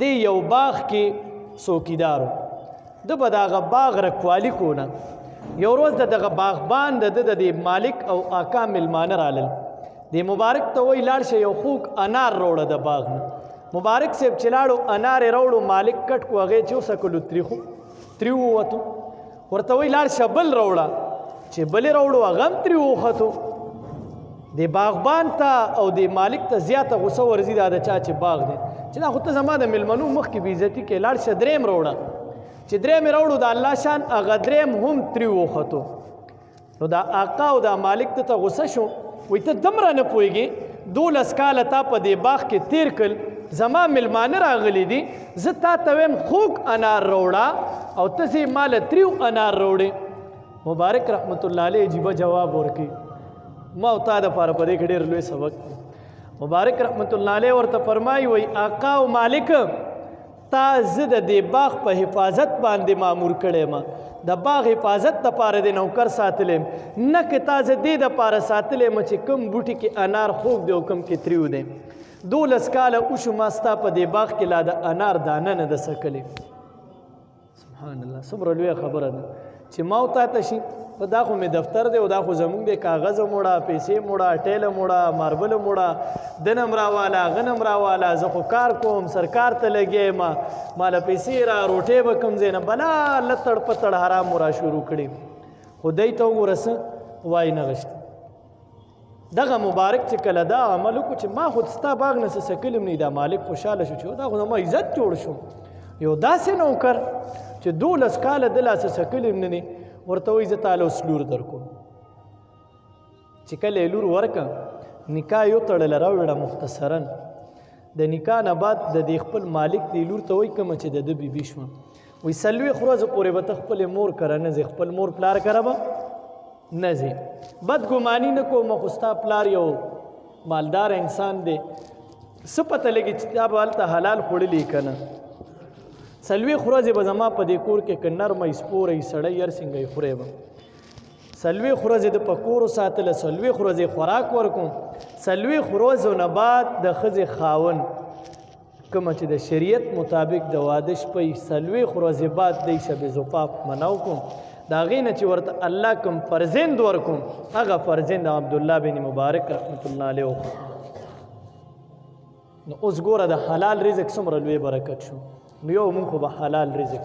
دی یو باغ کې څوکیدارو د به د هغه باغ رکوالي کونه یو ورځ د دغه باغبان د مالک او آقا ملمانه رالل دی مبارک ته وایي لاړ شه یو خوږ انار راوړه د باغ نه مبارک صاحب چې لاړو انار یې راوړو مالک کټ کو هغې چې وسکلو تریو ووتو ورته وایي لاړ شه بل راوړه چې بل یې راوړو هغه هم تریو وختو د باغبان ته او د مالک ته زیاته غوسه ورځي دا د چا چې باغ دی چې دا خو ته زما د مېلمنو مخکې بېعزتي کې لاړ شه درېیم راوړه چې درېیم یې راوړو د الله شان هغه درېیم هم تریو وختو نو دا آقا او دا مالک ته غوسه شو وایي ته دومره نه پوهېږې 12 کاله تا په دې باغ کې تېر کړل زما مېلمانه راغلي دي زه تا ته وایم خوږ انار راوړه او تاسې ماله تریو انار راوړې مبارک رحمت الله علیه عجیبه جواب ورکوي ما او تا دپاره په دې کې ډېر لوی سبق مبارک رحمت الله علیه ورته فرمایي وایي آقا او مالک تا زه د دې باغ په حفاظت باندې مامور کړی یم د باغ حفاظت دپاره د نوکر ساتلی یم نه که تا زه دې دپاره ساتلی یم چې کوم بوټي کې انار خوږ دی او کوم کې تریو دی 12 کاله وشو ما ستا په دې باغ کې لا د انار دانه نه ده څکلې سبحان الله څومره لویه خبره ده چې ما او تا ته شي دا خو مې دفتر دی او دا خو زمونږ دی کاغذ موړه پیسې موړه ټیله موړه ماربل موړه دنم راواله غنم راواله زه خو کار کوم سرکار ته لګیا یم ماله پیسې را روټۍ به کوم ځای نه بلا لتړ پتړ حرام مو را شروع کړي خو دی ته وګوره څه وایي نه غشته دغه مبارک چې کله دا عمل وکړو چې ما خو ستا باغ نه څه څکلم نه دا مالک خوشحاله شو چې دا خو زما عزت جوړ شو یو داسې نوکر چې 12 کاله د لاسه څکلم نه ورته وایي زه تاله اوس لور در کوم چې کله یې لور ورکړه نکاح یې وتړله راوړه مختصرا د نکاح نه بعد د دې خپل مالک دې لور ته وایي کومه چې د ده بیبي شوه وایي 40 ورځو پورې به ته خپلې مور کره نه ځې خپل مور پلار کره به نه ځې بدګماني نه کوم خو ستا پلار یو مالدار انسان دی څه پته لګي چې تا به هلته حلال خوړلي که نه 40 ورځې به زما په دې کور کې که نرمه سپوره سړی هر څنګه یې خورې به 40 ورځې د په کور وساتله 40 ورځې خوراک ورکوم 40 ورځو نه بعد د ښځې خاوند کومه چې د شریعت مطابق د واده شپه 40 ورځې بعد دی شب زفاف منو کوم د هغې نه چې ورته الله کوم فرزند ورکوم هغه فرزند عبدالله بن مبارک رحمت الله علیه نو اوس ګوره د حلال رزق څومره لوی برکت شو نو یو مونږ خو به حلال رزق